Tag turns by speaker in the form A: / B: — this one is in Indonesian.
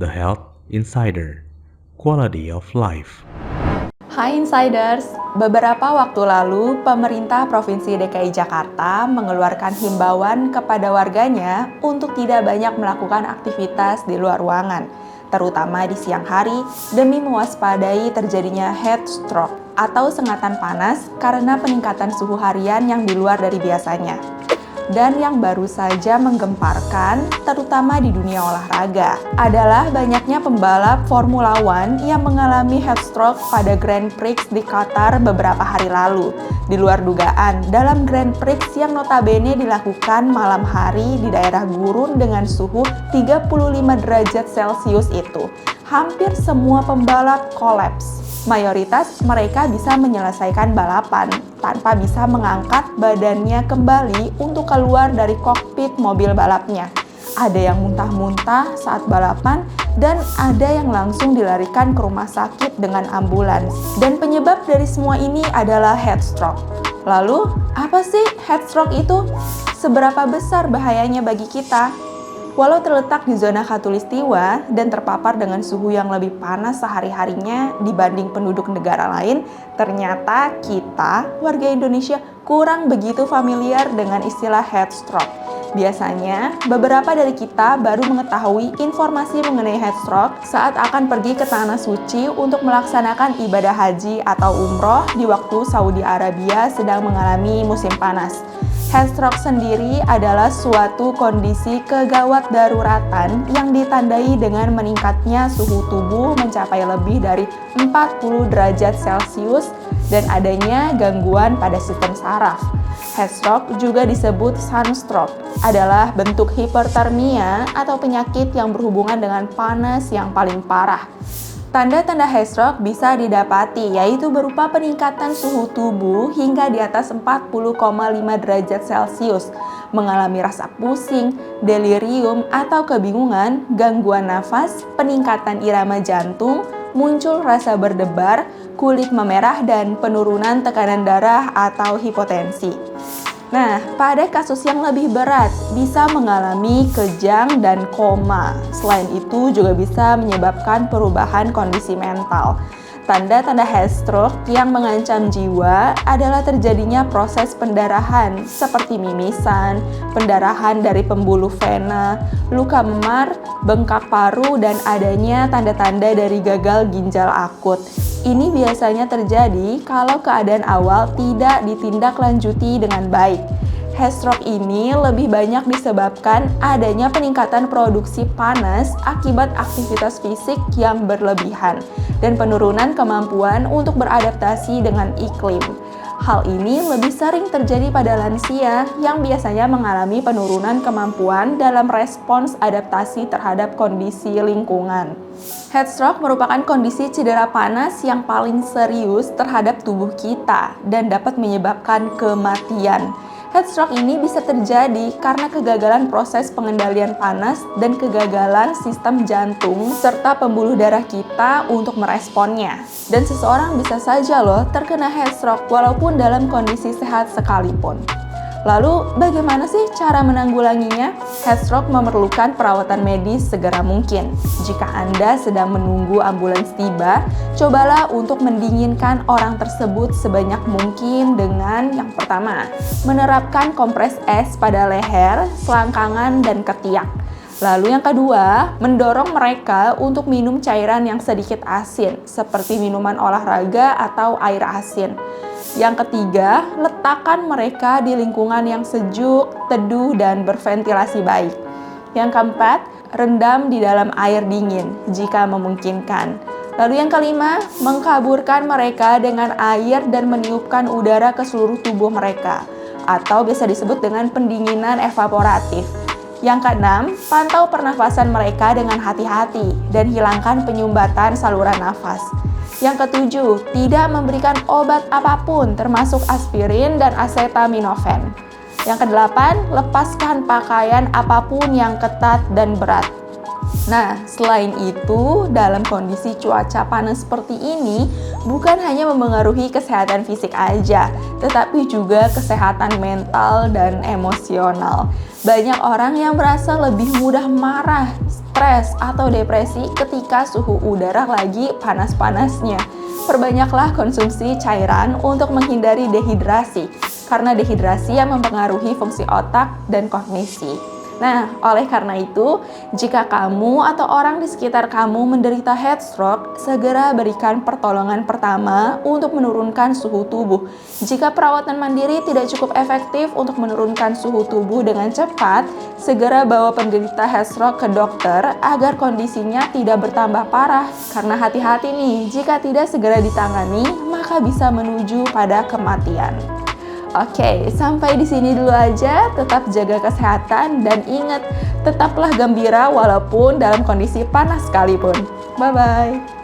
A: The Health Insider, Quality of Life.
B: Hai Insiders, beberapa waktu lalu pemerintah Provinsi DKI Jakarta mengeluarkan himbauan kepada warganya untuk tidak banyak melakukan aktivitas di luar ruangan, terutama di siang hari demi mewaspadai terjadinya heat stroke atau sengatan panas karena peningkatan suhu harian yang di luar dari biasanya. Dan yang baru saja menggemparkan, terutama di dunia olahraga, adalah banyaknya pembalap Formula One yang mengalami heat stroke pada Grand Prix di Qatar beberapa hari lalu. Di luar dugaan, dalam Grand Prix yang notabene dilakukan malam hari di daerah gurun dengan suhu 35 derajat Celcius itu, hampir semua pembalap kolaps. Mayoritas mereka bisa menyelesaikan balapan tanpa bisa mengangkat badannya kembali untuk keluar dari kokpit mobil balapnya. Ada yang muntah-muntah saat balapan dan ada yang langsung dilarikan ke rumah sakit dengan ambulans. Dan penyebab dari semua ini adalah heat stroke. Lalu, apa sih heat stroke itu? Seberapa besar bahayanya bagi kita? Walau terletak di zona khatulistiwa dan terpapar dengan suhu yang lebih panas sehari-harinya dibanding penduduk negara lain, ternyata kita, warga Indonesia, kurang begitu familiar dengan istilah heat stroke. Biasanya, beberapa dari kita baru mengetahui informasi mengenai heat stroke saat akan pergi ke Tanah Suci untuk melaksanakan ibadah haji atau umroh di waktu Saudi Arabia sedang mengalami musim panas. Heat stroke sendiri adalah suatu kondisi kegawat daruratan yang ditandai dengan meningkatnya suhu tubuh mencapai lebih dari 40 derajat Celcius dan adanya gangguan pada sistem saraf. Heat stroke juga disebut sunstroke, adalah bentuk hipertermia atau penyakit yang berhubungan dengan panas yang paling parah. Tanda-tanda heat stroke bisa didapati, yaitu berupa peningkatan suhu tubuh hingga di atas 40,5 derajat Celcius, mengalami rasa pusing, delirium atau kebingungan, gangguan nafas, peningkatan irama jantung, muncul rasa berdebar, kulit memerah, dan penurunan tekanan darah atau hipotensi. Nah, pada kasus yang lebih berat, bisa mengalami kejang dan koma. Selain itu, juga bisa menyebabkan perubahan kondisi mental. Tanda-tanda heat stroke yang mengancam jiwa adalah terjadinya proses pendarahan seperti mimisan, pendarahan dari pembuluh vena, luka memar, bengkak paru, dan adanya tanda-tanda dari gagal ginjal akut. Ini biasanya terjadi kalau keadaan awal tidak ditindaklanjuti dengan baik. Heat stroke ini lebih banyak disebabkan adanya peningkatan produksi panas akibat aktivitas fisik yang berlebihan dan penurunan kemampuan untuk beradaptasi dengan iklim. Hal ini lebih sering terjadi pada lansia yang biasanya mengalami penurunan kemampuan dalam respons adaptasi terhadap kondisi lingkungan. Heat stroke merupakan kondisi cedera panas yang paling serius terhadap tubuh kita dan dapat menyebabkan kematian. Heat stroke ini bisa terjadi karena kegagalan proses pengendalian panas dan kegagalan sistem jantung serta pembuluh darah kita untuk meresponnya. Dan seseorang bisa saja terkena heat stroke walaupun dalam kondisi sehat sekalipun. Lalu, bagaimana sih cara menanggulanginya? Heat stroke memerlukan perawatan medis segera mungkin. Jika Anda sedang menunggu ambulans tiba, cobalah untuk mendinginkan orang tersebut sebanyak mungkin dengan yang pertama, menerapkan kompres es pada leher, selangkangan, dan ketiak. Lalu yang kedua, mendorong mereka untuk minum cairan yang sedikit asin, seperti minuman olahraga atau air asin. Yang ketiga, letakkan mereka di lingkungan yang sejuk, teduh, dan berventilasi baik. Yang keempat, rendam di dalam air dingin jika memungkinkan. Lalu yang kelima, mengkaburkan mereka dengan air dan meniupkan udara ke seluruh tubuh mereka, atau biasa disebut dengan pendinginan evaporatif. Yang keenam, pantau pernafasan mereka dengan hati-hati dan hilangkan penyumbatan saluran nafas. Yang ketujuh, tidak memberikan obat apapun termasuk aspirin dan acetaminophen. Yang kedelapan, lepaskan pakaian apapun yang ketat dan berat. Nah, selain itu, dalam kondisi cuaca panas seperti ini, bukan hanya mempengaruhi kesehatan fisik aja, tetapi juga kesehatan mental dan emosional. Banyak orang yang merasa lebih mudah marah, stres, atau depresi ketika suhu udara lagi panas-panasnya. Perbanyaklah konsumsi cairan untuk menghindari dehidrasi, karena dehidrasi yang mempengaruhi fungsi otak dan kognisi. Nah, oleh karena itu, jika kamu atau orang di sekitar kamu menderita heat stroke, segera berikan pertolongan pertama untuk menurunkan suhu tubuh. Jika perawatan mandiri tidak cukup efektif untuk menurunkan suhu tubuh dengan cepat, segera bawa penderita heat stroke ke dokter agar kondisinya tidak bertambah parah. Karena hati-hati nih, jika tidak segera ditangani, maka bisa menuju pada kematian. Oke, sampai di sini dulu aja. Tetap jaga kesehatan dan ingat, tetaplah gembira walaupun dalam kondisi panas sekalipun. Bye-bye.